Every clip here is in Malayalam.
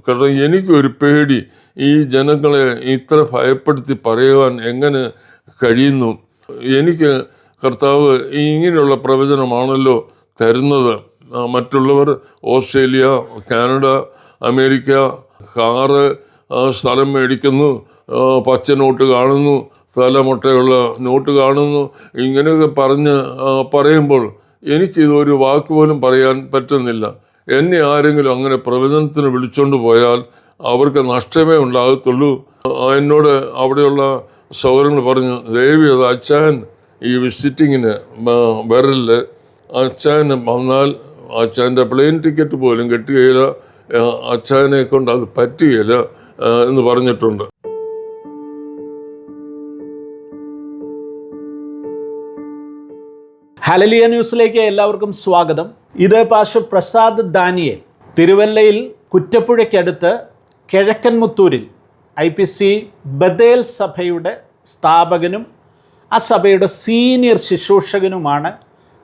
കാരണം എനിക്കൊരു പേടി, ഈ ജനങ്ങളെ ഇത്ര ഭയപ്പെടുത്തി പറയുവാൻ എങ്ങനെ കഴിയുന്നു? എനിക്ക് കർത്താവ് ഇങ്ങനെയുള്ള പ്രവചനമാണല്ലോ തരുന്നത്. മറ്റുള്ളവർ ഓസ്ട്രേലിയ, കാനഡ, അമേരിക്ക കാറ്, സ്ഥലം മേടിക്കുന്നു, പച്ച നോട്ട് കാണുന്നു, തലമുട്ടയുള്ള നോട്ട് കാണുന്നു, ഇങ്ങനെയൊക്കെ പറയുമ്പോൾ എനിക്കിതൊരു വാക്ക് പോലും പറയാൻ പറ്റുന്നില്ല. എന്നെ ആരെങ്കിലും അങ്ങനെ പ്രവചനത്തിന് വിളിച്ചുകൊണ്ട് പോയാൽ അവർക്ക് നഷ്ടമേ ഉണ്ടാകത്തുള്ളൂ. എന്നോട് അവിടെയുള്ള സൗകര്യങ്ങൾ പറഞ്ഞു, ദയവ് അത് അച്ചായൻ ഈ വിസിറ്റിങ്ങിന് വരല്, അച്ചായൻ വന്നാൽ അച്ചായൻ്റെ പ്ലെയിൻ ടിക്കറ്റ് പോലും കിട്ടുകയില്ല, അച്ചായനെ കൊണ്ട് അത് പറ്റുകയില്ല എന്ന് പറഞ്ഞിട്ടുണ്ട്. ഹല്ലേലൂയ ന്യൂസിലേക്ക് എല്ലാവർക്കും സ്വാഗതം. ഇത് പാസ്റ്റർ പ്രസാദ് ദാനിയേൽ, തിരുവല്ലയിൽ കുറ്റപ്പുഴയ്ക്കടുത്ത് കിഴക്കൻ മുത്തൂരിൽ IPC ബദേൽ സഭയുടെ സ്ഥാപകനും ആ സഭയുടെ സീനിയർ ശുശ്രൂഷകനുമാണ്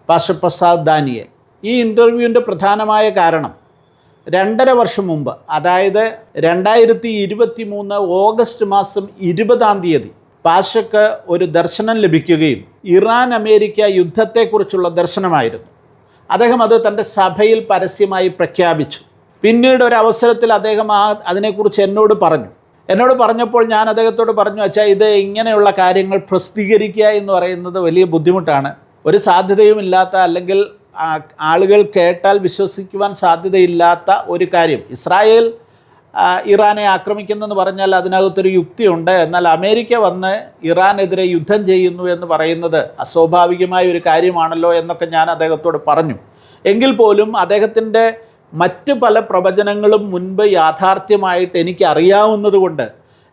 പാസ്റ്റർ പ്രസാദ് ദാനിയേൽ. ഈ ഇൻ്റർവ്യൂവിൻ്റെ പ്രധാനമായ കാരണം 2.5 വർഷം മുമ്പ്, അതായത് 2023 ഓഗസ്റ്റ് മാസം 20 പാസ്റ്റർക്ക് ഒരു ദർശനം ലഭിക്കുകയും ഇറാൻ അമേരിക്ക യുദ്ധത്തെക്കുറിച്ചുള്ള ദർശനമായിരുന്നു. അദ്ദേഹം അത് തൻ്റെ സഭയിൽ പരസ്യമായി പ്രഖ്യാപിച്ചു. പിന്നീട് ഒരു അവസരത്തിൽ അദ്ദേഹം അതിനെക്കുറിച്ച് എന്നോട് പറഞ്ഞപ്പോൾ ഞാൻ അദ്ദേഹത്തോട് പറഞ്ഞു, അച്ഛാ, ഇത് ഇങ്ങനെയുള്ള കാര്യങ്ങൾ പ്രസിദ്ധീകരിക്കുക എന്ന് പറയുന്നത് വലിയ ബുദ്ധിമുട്ടാണ്. ഒരു സാധ്യതയുമില്ലാത്ത, അല്ലെങ്കിൽ ആളുകൾ കേട്ടാൽ വിശ്വസിക്കുവാൻ സാധ്യതയില്ലാത്ത ഒരു കാര്യം. ഇസ്രായേൽ ഇറാനെ ആക്രമിക്കുന്നെന്ന് പറഞ്ഞാൽ അതിനകത്തൊരു യുക്തിയുണ്ട്. എന്നാൽ അമേരിക്ക വന്ന് ഇറാനെതിരെ യുദ്ധം ചെയ്യുന്നു എന്ന് പറയുന്നത് അസ്വാഭാവികമായ ഒരു കാര്യമാണല്ലോ എന്നൊക്കെ ഞാൻ അദ്ദേഹത്തോട് പറഞ്ഞു. എങ്കിൽ പോലും അദ്ദേഹത്തിൻ്റെ മറ്റ് പല പ്രവചനങ്ങളും മുൻപ് യാഥാർത്ഥ്യമായിട്ട് എനിക്ക് അറിയാവുന്നത് കൊണ്ട്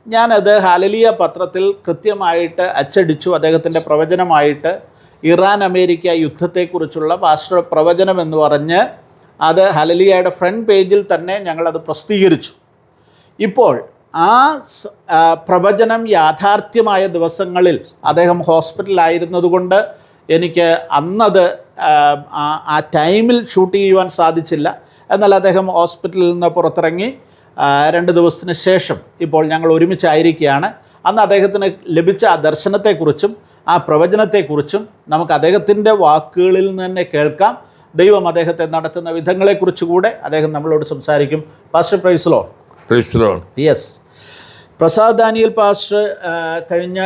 ഞാനത് ഹല്ലേലൂയ പത്രത്തിൽ കൃത്യമായിട്ട് അച്ചടിച്ചു. അദ്ദേഹത്തിൻ്റെ പ്രവചനമായിട്ട് ഇറാൻ അമേരിക്ക യുദ്ധത്തെക്കുറിച്ചുള്ള പാസ്റ്റർ പ്രവചനം എന്ന് പറഞ്ഞ് അത് ഹല്ലേലൂയയുടെ ഫ്രണ്ട് പേജിൽ തന്നെ ഞങ്ങളത് പ്രസിദ്ധീകരിച്ചു. ഇപ്പോൾ ആ പ്രവചനം യാഥാർത്ഥ്യമായ ദിവസങ്ങളിൽ അദ്ദേഹം ഹോസ്പിറ്റലായിരുന്നതുകൊണ്ട് എനിക്ക് അന്നത് ആ ടൈമിൽ ഷൂട്ട് ചെയ്യുവാൻ സാധിച്ചില്ല. എന്നാൽ അദ്ദേഹം ഹോസ്പിറ്റലിൽ നിന്ന് പുറത്തിറങ്ങി 2 ദിവസത്തിന് ശേഷം ഇപ്പോൾ ഞങ്ങൾ ഒരുമിച്ചായിരിക്കുകയാണ്. അന്ന് അദ്ദേഹത്തിന് ലഭിച്ച ആ ദർശനത്തെക്കുറിച്ചും ആ പ്രവചനത്തെക്കുറിച്ചും നമുക്ക് അദ്ദേഹത്തിൻ്റെ വാക്കുകളിൽ നിന്ന് തന്നെ കേൾക്കാം. ദൈവം അദ്ദേഹത്തെ നടത്തുന്ന വിധങ്ങളെക്കുറിച്ച് കൂടെ അദ്ദേഹം നമ്മളോട് സംസാരിക്കും. Pastor praise Lord. Yes, Prasad Daniel pastor കഴിഞ്ഞ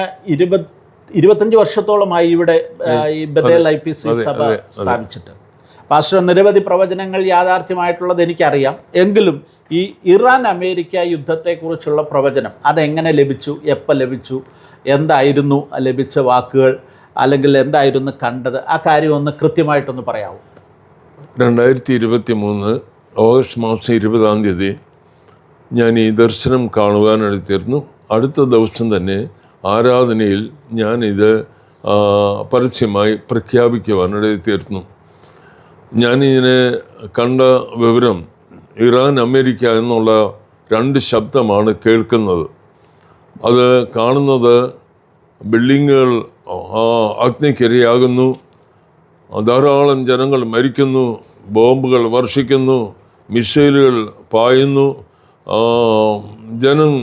25 വർഷത്തോളമായി ഇവിടെ ഈ ബദേൽ IPC സഭ സ്ഥാപിച്ചിട്ട്. പാസ്റ്റർ നിരവധി പ്രവചനങ്ങൾ യാഥാർത്ഥ്യമായിട്ടുള്ളത് എനിക്കറിയാം. എങ്കിലും ഈ ഇറാൻ അമേരിക്ക യുദ്ധത്തെക്കുറിച്ചുള്ള പ്രവചനം അതെങ്ങനെ ലഭിച്ചു, എപ്പോൾ ലഭിച്ചു, എന്തായിരുന്നു ലഭിച്ച വാക്കുകൾ, അല്ലെങ്കിൽ എന്തായിരുന്നു കണ്ടത്, ആ കാര്യം ഒന്ന് കൃത്യമായിട്ടൊന്ന് പറയാമോ? 2023 ഓഗസ്റ്റ് മാസം 20 ഞാൻ ഈ ദർശനം കാണുവാനെടുത്തിരുന്നു. അടുത്ത ദിവസം തന്നെ ആരാധനയിൽ ഞാനിത് പരസ്യമായി പ്രഖ്യാപിക്കുവാനെടുത്തിരുന്നു. ഞാനിതിനെ കണ്ട വിവരം, ഇറാൻ അമേരിക്ക എന്നുള്ള 2 ശബ്ദമാണ് കേൾക്കുന്നത്. അത് കാണുന്നത് ബിൽഡിങ്ങുകൾ അഗ്നിക്കിരയാകുന്നു, ധാരാളം ജനങ്ങൾ മരിക്കുന്നു, ബോംബുകൾ വർഷിക്കുന്നു, മിസൈലുകൾ പായുന്നു, ജനം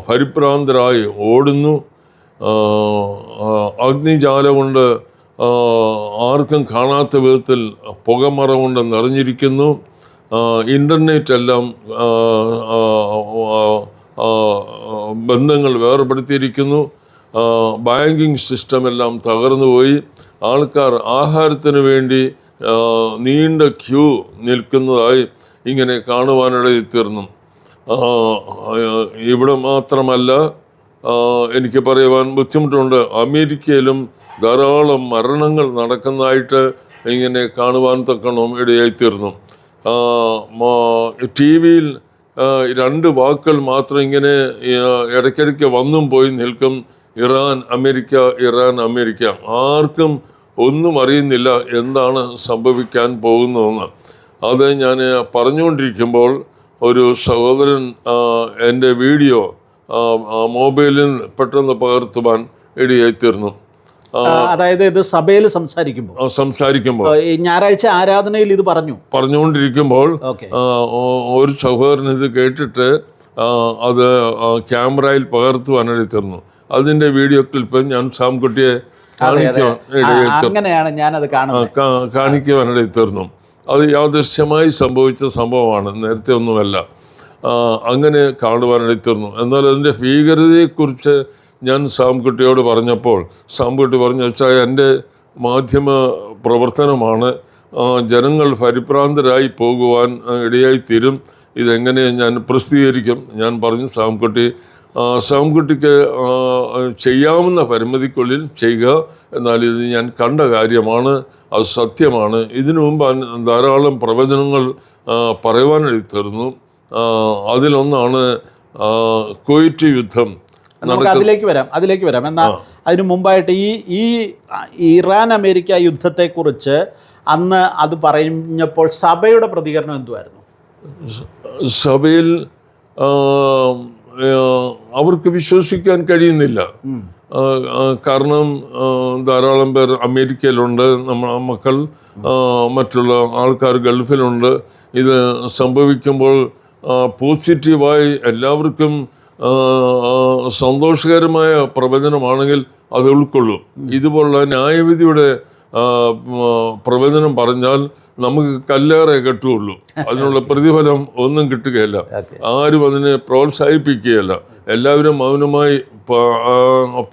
പരിഭ്രാന്തരായി ഓടുന്നു, അഗ്നിജാല കൊണ്ട് ആർക്കും കാണാത്ത വിധത്തിൽ പുകമറ കൊണ്ട് നിറഞ്ഞിരിക്കുന്നു, ഇൻ്റർനെറ്റ് എല്ലാം ബന്ധങ്ങൾ വേർപെടുത്തിയിരിക്കുന്നു, ബാങ്കിങ് സിസ്റ്റം എല്ലാം തകർന്നുപോയി, ആൾക്കാർ ആഹാരത്തിന് വേണ്ടി നീണ്ട ക്യൂ നിൽക്കുന്നതായി ഇങ്ങനെ കാണുവാനിടയിത്തീർന്നു. ഇവിടെ മാത്രമല്ല, എനിക്ക് പറയുവാൻ ബുദ്ധിമുട്ടുണ്ട്, അമേരിക്കയിലും ധാരാളം മരണങ്ങൾ നടക്കുന്നതായിട്ട് ഇങ്ങനെ കാണുവാൻ തക്കണം ഇടയായിത്തീർന്നു. TV-യിൽ 2 വാക്കുകൾ മാത്രം ഇങ്ങനെ ഇടയ്ക്കിടയ്ക്ക് വന്നും പോയി നിൽക്കും, ഇറാൻ അമേരിക്ക, ഇറാൻ അമേരിക്ക. ആർക്കും ഒന്നും അറിയുന്നില്ല എന്താണ് സംഭവിക്കാൻ പോകുന്നതെന്ന്. അത് ഞാൻ പറഞ്ഞുകൊണ്ടിരിക്കുമ്പോൾ ഒരു സഹോദരൻ എൻ്റെ വീഡിയോ മൊബൈലിൽ പെട്ടെന്ന് പകർത്തുവാൻ ഇടയായിത്തീർന്നു. അതായത് ഇത് സഭയിൽ സംസാരിക്കുമ്പോൾ ഈ ഞായറാഴ്ച ആരാധനയിൽ ഇത് പറഞ്ഞുകൊണ്ടിരിക്കുമ്പോൾ ഒരു സഹോദരൻ ഇത് കേട്ടിട്ട് അത് ക്യാമറയിൽ പകർത്തുവാനിടയിൽ തീർന്നു. അതിൻ്റെ വീഡിയോ ക്ലിപ്പ് ഞാൻ സാംകുട്ടിയെ കാണിക്കുവാനിടയിൽ തീർന്നു. അത് യാദൃശ്യമായി സംഭവിച്ച സംഭവമാണ്, നേരത്തെ ഒന്നുമല്ല. അങ്ങനെ കാണുവാനിടയിൽ തീർന്നു. എന്നാൽ അതിൻ്റെ ഭീകരതയെക്കുറിച്ച് ഞാൻ സാംകുട്ടിയോട് പറഞ്ഞപ്പോൾ സാംകുട്ടി പറഞ്ഞു, വെച്ചാൽ എൻ്റെ മാധ്യമ പ്രവർത്തനമാണ്, ജനങ്ങൾ പരിഭ്രാന്തരായി പോകുവാൻ ഇടയായിത്തീരും, ഇതെങ്ങനെ ഞാൻ പ്രസിദ്ധീകരിക്കും. ഞാൻ പറഞ്ഞു, സാംകുട്ടിക്ക് ചെയ്യാവുന്ന പരിമിതിക്കുള്ളിൽ ചെയ്യുക, എന്നാൽ ഇത് ഞാൻ കണ്ട കാര്യമാണ്, അത് സത്യമാണ്. ഇതിനു മുമ്പ് ധാരാളം പ്രവചനങ്ങൾ പറയുവാനിടയിൽ തീർന്നു. അതിലൊന്നാണ് കുവൈറ്റ് യുദ്ധം. നമുക്ക് അതിലേക്ക് വരാം. എന്നാൽ അതിനു മുമ്പായിട്ട് ഈ ഇറാൻ അമേരിക്ക യുദ്ധത്തെക്കുറിച്ച് അന്ന് അത് പറഞ്ഞപ്പോൾ സഭയുടെ പ്രതികരണം എന്തുവായിരുന്നു? സഭയിൽ അവർക്ക് വിശ്വസിക്കാൻ കഴിയുന്നില്ല. കാരണം ധാരാളം പേർ അമേരിക്കയിലുണ്ട്, മക്കൾ, മറ്റുള്ള ആൾക്കാർ ഗൾഫിലുണ്ട്. ഇത് സംഭവിക്കുമ്പോൾ പോസിറ്റീവായി എല്ലാവർക്കും സന്തോഷകരമായ പ്രവചനമാണെങ്കിൽ അത് ഉൾക്കൊള്ളും. ഇതുപോലുള്ള ന്യായവിധിയുടെ പ്രവചനം പറഞ്ഞാൽ നമുക്ക് കല്ലേറെ കിട്ടുകയുള്ളൂ, അതിനുള്ള പ്രതിഫലം ഒന്നും കിട്ടുകയില്ല. ആരും അതിനെ പ്രോത്സാഹിപ്പിക്കുകയില്ല. എല്ലാവരും മൗനമായി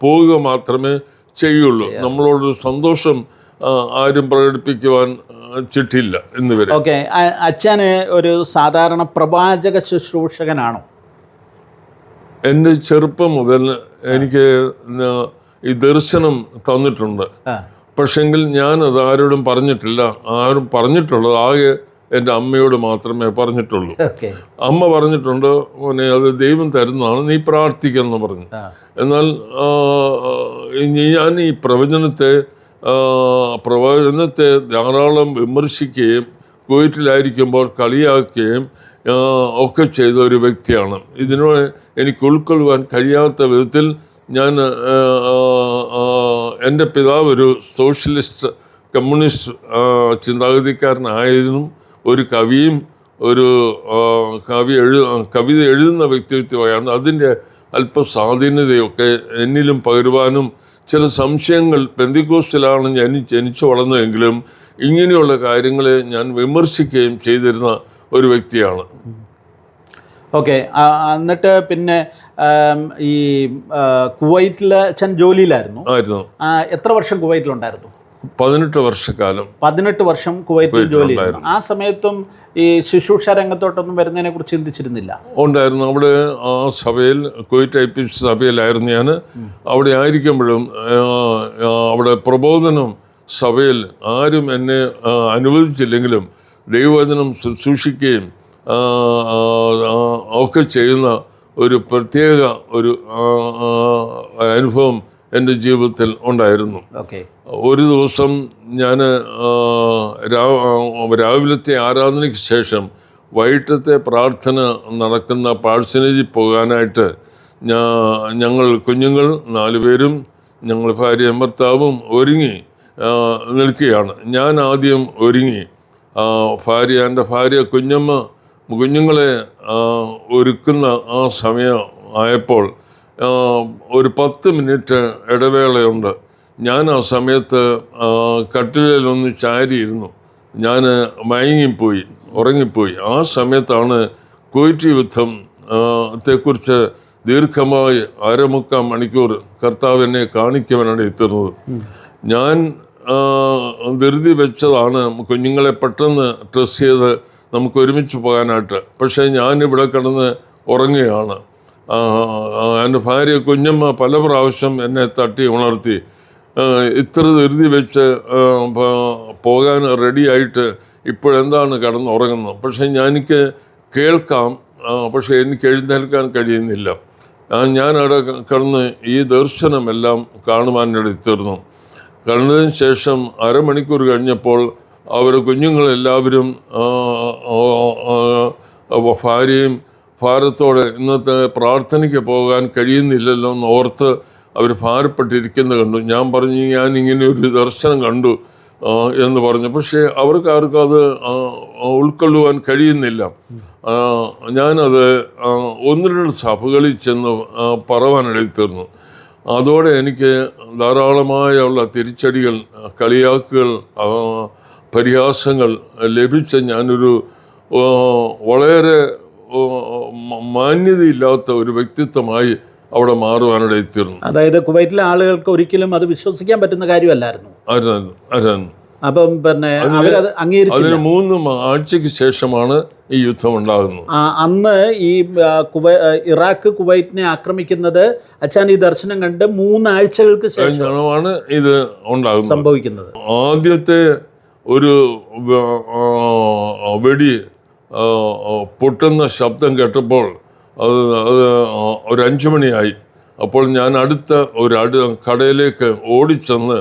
പോവുക മാത്രമേ ചെയ്യുള്ളൂ. നമ്മളോട് സന്തോഷം ആരും പ്രകടിപ്പിക്കുവാൻ ചിട്ടില്ല ഇന്നുവരെ. അച്ഛന് ഒരു സാധാരണ പ്രവാചക ശുശ്രൂഷകനാണോ? എൻ്റെ ചെറുപ്പം മുതൽ എനിക്ക് ഈ ദർശനം തന്നിട്ടുണ്ട്. പക്ഷെങ്കിൽ ഞാനത് ആരോടും പറഞ്ഞിട്ടില്ല. ആരും പറഞ്ഞിട്ടുള്ളത് ആകെ എൻ്റെ അമ്മയോട് മാത്രമേ പറഞ്ഞിട്ടുള്ളൂ. അമ്മ പറഞ്ഞിട്ടുണ്ട്, മോനെ അത് ദൈവം തരുന്നതാണ്, നീ പ്രാർത്ഥിക്കുമെന്ന് പറഞ്ഞു. എന്നാൽ ഞാൻ ഈ പ്രവചനത്തെ ധാരാളം വിമർശിക്കുകയും കുവൈറ്റിലായിരിക്കുമ്പോൾ കളിയാക്കുകയും ഒക്കെ ചെയ്ത ഒരു വ്യക്തിയാണ്. ഇതിനോട് എനിക്ക് ഉൾക്കൊള്ളുവാൻ കഴിയാത്ത വിധത്തിൽ ഞാൻ എൻ്റെ പിതാവ് ഒരു സോഷ്യലിസ്റ്റ് കമ്മ്യൂണിസ്റ്റ് ചിന്താഗതിക്കാരനായിരുന്നു. ഒരു കവിയും ഒരു കവിത എഴുതുന്ന വ്യക്തിത്വമാണ്. അതിൻ്റെ അല്പ സ്വാധീനതയൊക്കെ എന്നിലും പകരുവാനും ചില സംശയങ്ങൾ, പെന്തിക്കോസ്തിലാണ് ഞാൻ ജനിച്ചു വളർന്നതെങ്കിലും ഇങ്ങനെയുള്ള കാര്യങ്ങളെ ഞാൻ വിമർശിക്കുകയും ചെയ്തിരുന്ന ഒരു വ്യക്തിയാണ്. എന്നിട്ട് പിന്നെ ഈ കുവൈറ്റിൽ അച്ഛൻ ജോലിയിലായിരുന്നു. എത്ര വർഷം കുവൈറ്റിലുണ്ടായിരുന്നു? 18 വർഷക്കാലം. 18 വർഷം കുവൈറ്റിൽ ജോലി. ആ സമയത്തും ഈ ശുശ്രൂഷ രംഗത്തോട്ടൊന്നും വരുന്നതിനെ കുറിച്ച് ചിന്തിച്ചിരുന്നില്ല? ഉണ്ടായിരുന്നു. അവിടെ ആ സഭയിൽ, കുവൈറ്റ് IPC സഭയിലായിരുന്നു ഞാൻ. അവിടെ ആയിരിക്കുമ്പോഴും അവിടെ പ്രബോധനം സഭയിൽ ആരും എന്നെ അനുവദിച്ചില്ലെങ്കിലും ദൈവവചനം ശുശ്രൂഷിക്കുകയും ഒക്കെ ചെയ്യുന്ന ഒരു പ്രത്യേക ഒരു അനുഭവം എൻ്റെ ജീവിതത്തിൽ ഉണ്ടായിരുന്നു. ഒരു ദിവസം ഞാൻ രാവിലത്തെ ആരാധനയ്ക്ക് ശേഷം വൈകിട്ടത്തെ പ്രാർത്ഥന നടക്കുന്ന പാഴ്സനേജിൽ പോകാനായിട്ട് ഞങ്ങൾ കുഞ്ഞുങ്ങൾ 4 പേരും ഞങ്ങൾ ഭാര്യയും ഭർത്താവും ഒരുങ്ങി നിൽക്കുകയാണ്. ഞാൻ ആദ്യം ഒരുങ്ങി. എൻ്റെ ഭാര്യ കുഞ്ഞുങ്ങളെ ഒരുക്കുന്ന ആ സമയം ആയപ്പോൾ ഒരു 10 മിനിറ്റ് ഇടവേളയുണ്ട്. ഞാൻ ആ സമയത്ത് കട്ടിലൊന്ന് ചാരിയിരുന്നു. ഞാൻ ഉറങ്ങിപ്പോയി. ആ സമയത്താണ് കുവൈറ്റ് യുദ്ധം ത്തെക്കുറിച്ച് ദീർഘമായി 1/4 മണിക്കൂർ കർത്താവ് എന്നെ കാണിക്കുവാനാണ് എത്തുന്നത്. ഞാൻ ധൃതി വെച്ചതാണ് കുഞ്ഞുങ്ങളെ പെട്ടെന്ന് ഡ്രസ് ചെയ്ത് നമുക്ക് ഒരുമിച്ച് പോകാനായിട്ട്. പക്ഷേ ഞാനിവിടെ കിടന്ന് ഉറങ്ങുകയാണ്. എൻ്റെ ഭാര്യ കുഞ്ഞമ്മ പല പ്രാവശ്യം എന്നെ തട്ടി ഉണർത്തി, ഇത്ര ധൃതി വെച്ച് പോകാൻ റെഡിയായിട്ട് ഇപ്പോഴെന്താണ് കിടന്നുറങ്ങുന്നത്? പക്ഷേ എനിക്ക് കേൾക്കാം, പക്ഷേ എനിക്ക് എഴുന്നേൽക്കാൻ കഴിയുന്നില്ല. ഞാൻ അവിടെ കിടന്ന് ഈ ദർശനമെല്ലാം കാണുവാനിടത്തീർന്നു. കണ്ടതിന് ശേഷം 1/2 മണിക്കൂർ കഴിഞ്ഞപ്പോൾ കുഞ്ഞുങ്ങളെല്ലാവരും ഭാര്യയും ഭാരത്തോടെ ഇന്നത്തെ പ്രാർത്ഥനയ്ക്ക് പോകാൻ കഴിയുന്നില്ലല്ലോ എന്ന് ഓർത്ത് അവർ ഭാരപ്പെട്ടിരിക്കുന്നത് കണ്ടു. ഞാൻ പറഞ്ഞു, ഞാൻ ഇങ്ങനെ ഒരു ദർശനം കണ്ടു എന്ന് പറഞ്ഞു. പക്ഷേ അവർക്ക് ആർക്കും അത് ഉൾക്കൊള്ളുവാൻ കഴിയുന്നില്ല. ഞാനത് 1-2 സഭകളിൽ ചെന്ന് പറവാനിടയിൽ തീർന്നു. അതോടെ എനിക്ക് ധാരാളമായുള്ള തിരിച്ചടികൾ, കളിയാക്കുകൾ, പരിഹാസങ്ങൾ ലഭിച്ച ഞാനൊരു വളരെ മാന്യതയില്ലാത്ത ഒരു വ്യക്തിത്വമായി അവിടെ മാറുവാനിടയിൽ തീർന്നു. അതായത് കുവൈറ്റിലെ ആളുകൾക്ക് ഒരിക്കലും അത് വിശ്വസിക്കാൻ പറ്റുന്ന കാര്യമല്ലായിരുന്നു. അപ്പം പിന്നെ അവരത് അംഗീകരിച്ചില്ല. അതിന് 3 ആഴ്ചയ്ക്ക് ശേഷമാണ് ഈ യുദ്ധം ഉണ്ടാകുന്നത്. അന്ന് ഈ ഇറാഖ് കുവൈറ്റിനെ ആക്രമിക്കുന്നത് അച്ഛൻ ഈ ദർശനം കണ്ട് 3 ആഴ്ചകൾക്ക് ശേഷമാണ് ഇത് ഉണ്ടാകുന്നത്, സംഭവിക്കുന്നത്. ആദ്യത്തെ ഒരു വെടി പൊട്ടുന്ന ശബ്ദം കേട്ടപ്പോൾ അത് ഒരു 5 മണിയായി. അപ്പോൾ ഞാൻ അടുത്ത കടയിലേക്ക് ഓടിച്ചെന്ന്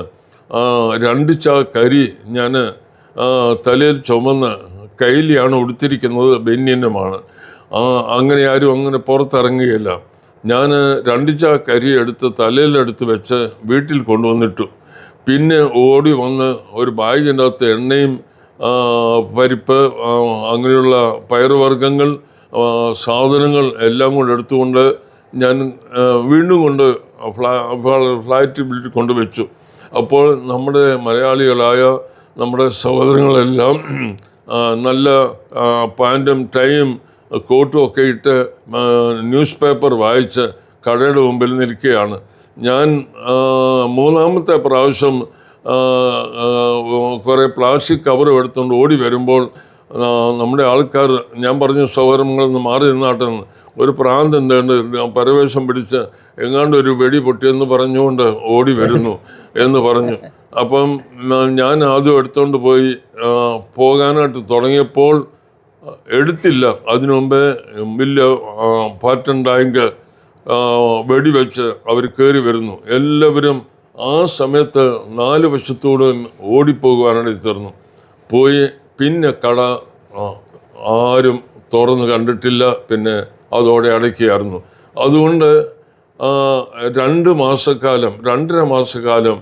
2 ചാക്ക് അരി ഞാൻ തലയിൽ ചുമന്ന്, കയ്യിലാണ് ഉടുത്തിരിക്കുന്നത്, ബനിയനുമാണ്. അങ്ങനെ ആരും അങ്ങനെ പുറത്തിറങ്ങുകയില്ല. ഞാൻ 2 ചാക്ക് അരി എടുത്ത് തലയിലെടുത്ത് വെച്ച് വീട്ടിൽ കൊണ്ടുവന്നിട്ടു. പിന്നെ ഓടി വന്ന് ഒരു ബാഗിൻ്റെ അകത്ത് എണ്ണയും പരിപ്പ്, അങ്ങനെയുള്ള പയറുവർഗ്ഗങ്ങൾ, സാധനങ്ങൾ എല്ലാം കൊണ്ട് എടുത്തുകൊണ്ട് ഞാൻ വീണ്ടും ഫ്ലാറ്റിൽ കൊണ്ടുവച്ചു. അപ്പോൾ നമ്മുടെ മലയാളികളായ നമ്മുടെ സഹോദരങ്ങളെല്ലാം നല്ല പാൻറ്റും ടൈയും കോട്ടും ഒക്കെ ഇട്ട് ന്യൂസ് പേപ്പർ വായിച്ച് കടയുടെ മുമ്പിൽ നിൽക്കുകയാണ്. ഞാൻ 3-ാമത്തെ പ്രാവശ്യം കുറേ പ്ലാസ്റ്റിക് കവർ എടുത്തുകൊണ്ട് ഓടി വരുമ്പോൾ നമ്മുടെ ആൾക്കാർ, ഞാൻ പറഞ്ഞു സഹോദരങ്ങളൊന്ന് മാറി നിന്നാട്ടെന്ന്, ഒരു പ്രാന്തം എന്തുകൊണ്ട് പരവേശം പിടിച്ച് എങ്ങാണ്ട് ഒരു വെടി പൊട്ടിയെന്ന് പറഞ്ഞുകൊണ്ട് ഓടി വരുന്നു എന്ന് പറഞ്ഞു. അപ്പം ഞാൻ ആദ്യം എടുത്തുകൊണ്ട് പോകാനായിട്ട് തുടങ്ങിയപ്പോൾ എടുത്തില്ല. അതിനു മുമ്പേ വലിയ പാറ്റൻ ടാങ്ക് വെടിവെച്ച് അവർ കയറി വരുന്നു. എല്ലാവരും ആ സമയത്ത് 4 വശത്തോടും ഓടിപ്പോകുവാനായിട്ട് തീർന്നു. പിന്നെ കട ആരും തുറന്ന് കണ്ടിട്ടില്ല. പിന്നെ അതോടെ അടയ്ക്കുകയായിരുന്നു. അതുകൊണ്ട് 2 മാസക്കാലം 2.5 മാസക്കാലം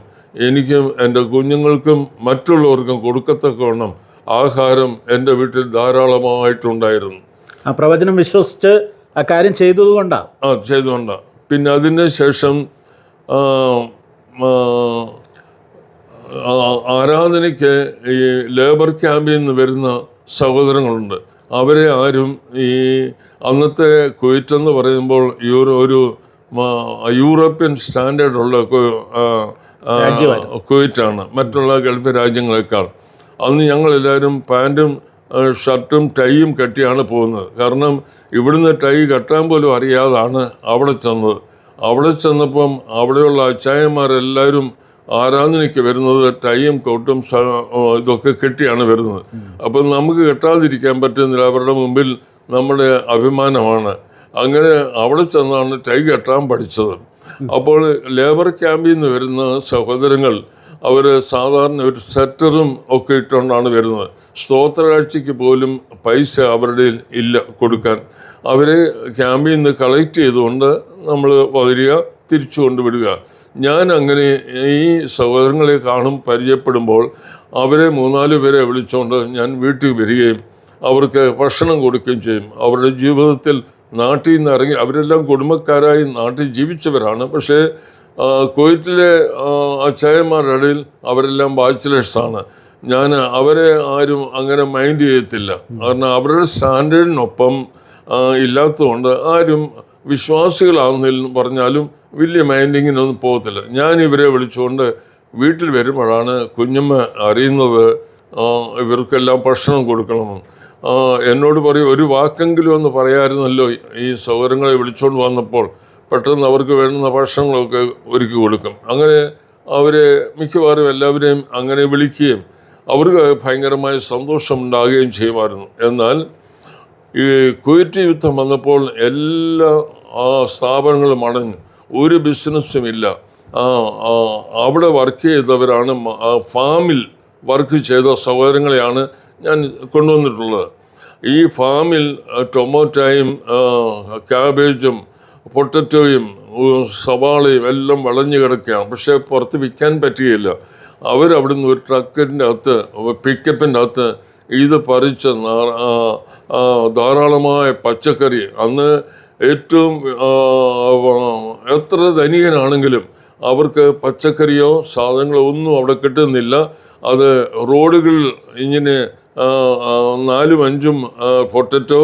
എനിക്കും എൻ്റെ കുഞ്ഞുങ്ങൾക്കും മറ്റുള്ളവർക്കും കൊടുക്കത്തക്കവണ്ണം ആഹാരം എൻ്റെ വീട്ടിൽ ധാരാളമായിട്ടുണ്ടായിരുന്നു. ആ പ്രവചനം വിശ്വസിച്ച് ആ കാര്യം ചെയ്തുകൊണ്ടാണ്. പിന്നെ അതിന് ശേഷം ആരാധനയ്ക്ക് ഈ ലേബർ ക്യാമ്പിൽ നിന്ന് വരുന്ന സഹോദരങ്ങളുണ്ട്. അവരെ ആരും ഈ അന്നത്തെ കുവൈറ്റ് എന്ന് പറയുമ്പോൾ ഒരു യൂറോപ്യൻ സ്റ്റാൻഡേർഡുള്ള കുവൈറ്റാണ് മറ്റുള്ള ഗൾഫ് രാജ്യങ്ങളെക്കാൾ. അന്ന് ഞങ്ങളെല്ലാവരും പാൻറ്റും ഷർട്ടും ടൈയും കെട്ടിയാണ് പോകുന്നത്. കാരണം ഇവിടുന്ന് ടൈ കെട്ടാൻ പോലും അറിയാതാണ് അവിടെ ചെന്നത്. അവിടെ ചെന്നപ്പം അവിടെയുള്ള അച്ചായന്മാരെല്ലാവരും ആരാധനയ്ക്ക് വരുന്നത് ടൈയും കോട്ടും ഇതൊക്കെ കെട്ടിയാണ് വരുന്നത്. അപ്പം നമുക്ക് കെട്ടാതിരിക്കാൻ പറ്റുന്നില്ല. അവരുടെ മുമ്പിൽ നമ്മുടെ അഭിമാനമാണ്. അങ്ങനെ അവിടെ ചെന്നാണ് ടൈ കെട്ടാൻ പഠിച്ചത്. അപ്പോൾ ലേബർ ക്യാമ്പിൽ നിന്ന് വരുന്ന സഹോദരങ്ങൾ അവർ സാധാരണ ഒരു സെറ്ററും ഒക്കെ ഇട്ടുകൊണ്ടാണ് വരുന്നത്. സ്തോത്രകാഴ്ചയ്ക്ക് പോലും പൈസ അവരുടെ ഇല്ല കൊടുക്കാൻ. അവരെ ക്യാമ്പിൽ നിന്ന് കളക്ട് ചെയ്തുകൊണ്ട് നമ്മൾ വരിക, തിരിച്ചു കൊണ്ടുവിടുക. ഞാൻ അങ്ങനെ ഈ സഹോദരങ്ങളെ പരിചയപ്പെടുമ്പോൾ അവരെ 3-4 പേരെ വിളിച്ചുകൊണ്ട് ഞാൻ വീട്ടിൽ വരികയും അവർക്ക് ഭക്ഷണം കൊടുക്കുകയും ചെയ്യും. അവരുടെ ജീവിതത്തിൽ നാട്ടിൽ നിന്ന് ഇറങ്ങി അവരെല്ലാം കുടുംബക്കാരായി നാട്ടിൽ ജീവിച്ചവരാണ്. പക്ഷേ കുവൈറ്റിലെ അച്ചായന്മാരുടെ ഇടയിൽ അവരെല്ലാം ബാച്ചിലേഴ്സാണ്. ഞാൻ അവരെ ആരും അങ്ങനെ മൈൻഡ് ചെയ്യത്തില്ല. കാരണം അവരുടെ സ്റ്റാൻഡേർഡിനൊപ്പം ഇല്ലാത്തതുകൊണ്ട് ആരും വിശ്വാസികളാണെന്ന് പറഞ്ഞാലും വലിയ മൈൻഡിങ്ങിനൊന്നും പോകത്തില്ല. ഞാൻ ഇവരെ വിളിച്ചുകൊണ്ട് വീട്ടിൽ വരുമ്പോഴാണ് കുഞ്ഞമ്മ അറിയുന്നത് ഇവർക്കെല്ലാം ഭക്ഷണം കൊടുക്കണമെന്ന്. എന്നോട് പറയും, ഒരു വാക്കെങ്കിലും ഒന്ന് പറയാമായിരുന്നല്ലോ. ഈ സഹോദരങ്ങളെ വിളിച്ചുകൊണ്ട് വന്നപ്പോൾ പെട്ടെന്ന് അവർക്ക് വേണ്ടുന്ന ഭക്ഷണങ്ങളൊക്കെ ഒരുക്കി കൊടുക്കും. അങ്ങനെ അവരെ മിക്കവാറും എല്ലാവരെയും അങ്ങനെ വിളിക്കുകയും അവർക്ക് ഭയങ്കരമായ സന്തോഷമുണ്ടാകുകയും ചെയ്യുമായിരുന്നു. എന്നാൽ ഈ കുവൈറ്റ് യുദ്ധം വന്നപ്പോൾ എല്ലാ സ്ഥാപനങ്ങളും അടഞ്ഞു. ഒരു ബിസിനസ്സും ഇല്ല. അവിടെ വർക്ക് ചെയ്തവരാണ്, ഫാമിൽ വർക്ക് ചെയ്ത സഹോദരങ്ങളെയാണ് ഞാൻ കൊണ്ടുവന്നിട്ടുള്ളത്. ഈ ഫാമിൽ ടൊമാറ്റോയും ക്യാബേജും പൊട്ടറ്റോയും സവാളയും എല്ലാം വളഞ്ഞു കിടക്കുകയാണ്. പക്ഷേ പുറത്ത് വിൽക്കാൻ പറ്റുകയില്ല. അവരവിടുന്ന് ഒരു ട്രക്കിൻ്റെ അകത്ത്, പിക്കപ്പിൻ്റെ അകത്ത് ഇത് പറിച്ച് ധാരാളമായ പച്ചക്കറി, അന്ന് ഏറ്റവും എത്ര ധനികനാണെങ്കിലും അവർക്ക് പച്ചക്കറിയോ സാധനങ്ങളോ ഒന്നും അവിടെ കിട്ടുന്നില്ല. അത് റോഡുകളിൽ ഇങ്ങനെ 4ഉം 5ഉം പൊട്ടറ്റോ,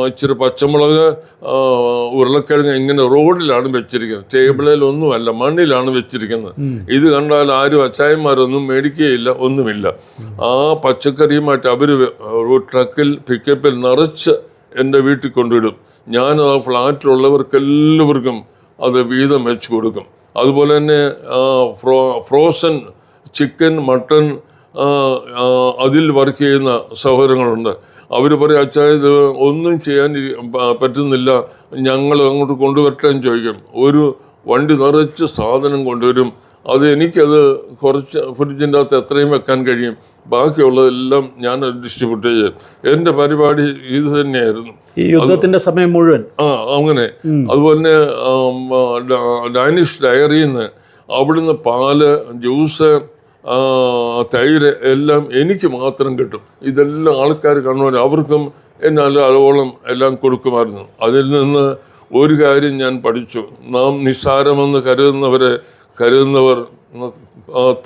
ഇച്ചിരി പച്ചമുളക്, ഉരുളക്കിഴങ്ങ് ഇങ്ങനെ റോഡിലാണ് വെച്ചിരിക്കുന്നത്. ടേബിളിലൊന്നുമല്ല, മണ്ണിലാണ് വെച്ചിരിക്കുന്നത്. ഇത് കണ്ടാൽ ആരും അച്ചായന്മാരൊന്നും മേടിക്കുകയില്ല, ഒന്നുമില്ല. ആ പച്ചക്കറിയുമായിട്ട് അവർ ട്രക്കിൽ, പിക്കപ്പിൽ നിറച്ച് എൻ്റെ വീട്ടിൽ കൊണ്ടുവിടും. ഞാൻ ആ ഫ്ലാറ്റിലുള്ളവർക്കെല്ലാവർക്കും അത് വീതം വെച്ച് കൊടുക്കും. അതുപോലെ തന്നെ ഫ്രോസൺ ചിക്കൻ, മട്ടൺ അതിൽ വർക്ക് ചെയ്യുന്ന സഹോദരങ്ങളുണ്ട്. അവർ പറയും, അച്ഛാ ഇത് ഒന്നും ചെയ്യാൻ പറ്റുന്നില്ല, ഞങ്ങൾ അങ്ങോട്ട് കൊണ്ടുവരട്ടെ എന്ന് ചോദിക്കും. ഒരു വണ്ടി നിറച്ച് സാധനം കൊണ്ടുവരും. അത് എനിക്കത് കുറച്ച് ഫ്രിഡ്ജിൻ്റെ അകത്ത് എത്രയും വെക്കാൻ കഴിയും, ബാക്കിയുള്ളതെല്ലാം ഞാൻ ഡിസ്ട്രിബ്യൂട്ട് ചെയ്യും. എൻ്റെ പരിപാടി ഇത് തന്നെയായിരുന്നു ഈ യുദ്ധത്തിൻ്റെ സമയം മുഴുവൻ. അങ്ങനെ. അതുപോലെ തന്നെ ഡാനിഷ് ഡയറിയിൽ നിന്ന് അവിടുന്ന് പാല്, ജ്യൂസ്, തൈര് എല്ലാം എനിക്ക് മാത്രം കിട്ടും. ഇതെല്ലാം ആൾക്കാർ കാണുവാൻ അവർക്കും എന്നാൽ അളവോളം എല്ലാം കൊടുക്കുമായിരുന്നു. അതിൽ നിന്ന് ഒരു കാര്യം ഞാൻ പഠിച്ചു. നാം നിസ്സാരമെന്ന് കരുതുന്നവർ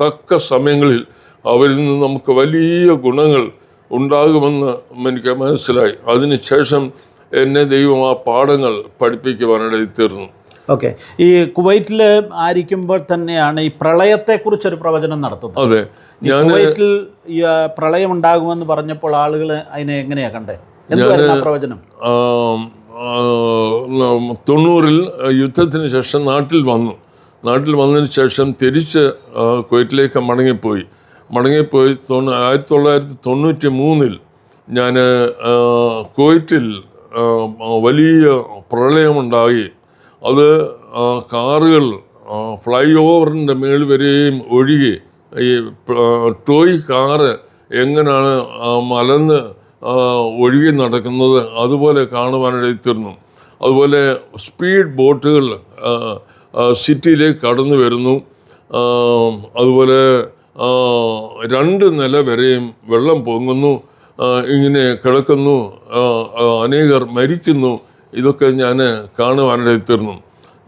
തക്ക സമയങ്ങളിൽ അവരിൽ നിന്ന് നമുക്ക് വലിയ ഗുണങ്ങൾ ഉണ്ടാകുമെന്ന് എനിക്ക് മനസ്സിലായി. അതിനുശേഷം എന്നെ ദൈവം ആ പാഠങ്ങൾ പഠിപ്പിക്കുവാനിടയിൽ തീർന്നു. ഓക്കെ. ഈ കുവൈറ്റിൽ ആയിരിക്കുമ്പോൾ തന്നെയാണ് ഈ പ്രളയത്തെക്കുറിച്ചൊരു പ്രവചനം നടത്തുന്നത്. അതെ, ഞാൻ കുവൈറ്റിൽ ഈ പ്രളയം ഉണ്ടാകുമെന്ന് പറഞ്ഞപ്പോൾ ആളുകൾ അതിനെ എങ്ങനെയാ കണ്ടേ? എന്തായിരുന്നു ആ പ്രവചനം? 90-ൽ യുദ്ധത്തിന് ശേഷം നാട്ടിൽ വന്നതിന് ശേഷം തിരിച്ച് കുവൈറ്റിലേക്ക് മടങ്ങിപ്പോയി. 1993-ൽ ഞാൻ കുവൈറ്റിൽ വലിയ പ്രളയമുണ്ടായി. അത് കാറുകൾ ഫ്ലൈ ഓവറിൻ്റെ മേൽ വരെയും ഒഴുകി. ഈ ടോയ് കാറ് എങ്ങനെയാണ് മലന്ന് ഒഴുകി നടക്കുന്നത് അതുപോലെ കാണുവാനിടയിൽ തീർന്നു. അതുപോലെ സ്പീഡ് ബോട്ടുകൾ സിറ്റിയിലേക്ക് കടന്നു വരുന്നു. അതുപോലെ 2 നില വരെയും വെള്ളം പൊങ്ങുന്നു, ഇങ്ങനെ കിടക്കുന്നു, അനേകർ മരിക്കുന്നു. ഇതൊക്കെ ഞാൻ കാണുവാനിടയിൽ തീർന്നു.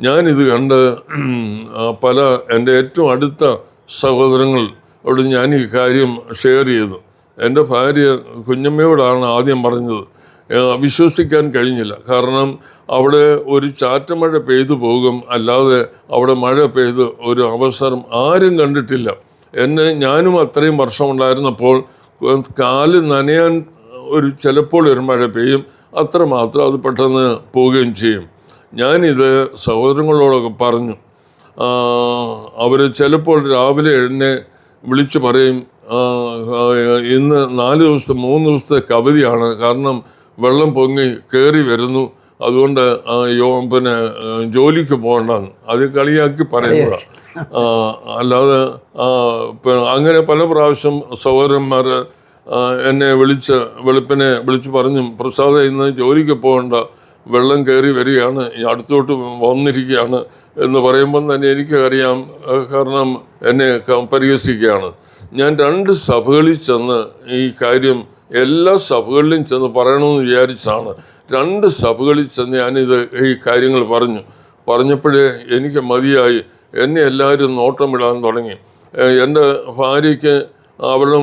ഞാനിത് കണ്ട് എൻ്റെ ഏറ്റവും അടുത്ത സഹോദരങ്ങളോട് ഞാൻ ഈ കാര്യം ഷെയർ ചെയ്തു. എൻ്റെ ഭാര്യ കുഞ്ഞമ്മയോടാണ് ആദ്യം പറഞ്ഞത്. വിശ്വസിക്കാൻ കഴിഞ്ഞില്ല. കാരണം അവിടെ ഒരു ചാറ്റമഴ പെയ്തു പോകും, അല്ലാതെ അവിടെ മഴ പെയ്ത് ഒരു അവസരം ആരും കണ്ടിട്ടില്ല. ഞാനും അത്രയും വർഷമുണ്ടായിരുന്നപ്പോൾ കാല് നനയാൻ ചിലപ്പോൾ ഒരു മഴ പെയ്യും, അത്രമാത്രം അത് പെട്ടെന്ന് പോവുകയും ചെയ്യും. ഞാനിത് സഹോദരങ്ങളോടൊക്കെ പറഞ്ഞു. അവർ ചിലപ്പോൾ രാവിലെ എന്നെ വിളിച്ച് പറയും, ഇന്ന് 4 ദിവസത്തെ 3 ദിവസത്തെ അവധിയാണ്, കാരണം വെള്ളം പൊങ്ങി കയറി വരുന്നു, അതുകൊണ്ട് ജോലിക്ക് പോകണ്ടെന്ന്. അത് കളിയാക്കി പറയുന്നതാണ്. അല്ലാതെ അങ്ങനെ പല പ്രാവശ്യം സഹോദരന്മാർ എന്നെ വെളുപ്പിനെ വിളിച്ച് പറഞ്ഞു, പ്രസാദ ഇന്ന് ജോലിക്ക് പോകണ്ട, വെള്ളം കയറി വരികയാണ്, അടുത്തോട്ട് വന്നിരിക്കുകയാണ് എന്ന് പറയുമ്പം തന്നെ എനിക്കറിയാം, കാരണം എന്നെ പരിഹസിക്കുകയാണ്. ഞാൻ 2 സഭകളിൽ ചെന്ന് ഈ കാര്യം എല്ലാ സഭകളിലും ചെന്ന് പറയണമെന്ന് വിചാരിച്ചാണ്. 2 സഭകളിൽ ചെന്ന് ഈ കാര്യങ്ങൾ പറഞ്ഞപ്പോഴേ എനിക്ക് മതിയായി. എന്നെ എല്ലാവരും നോട്ടമിടാൻ തുടങ്ങി. എൻ്റെ ഭാര്യയ്ക്ക് അവരുടെ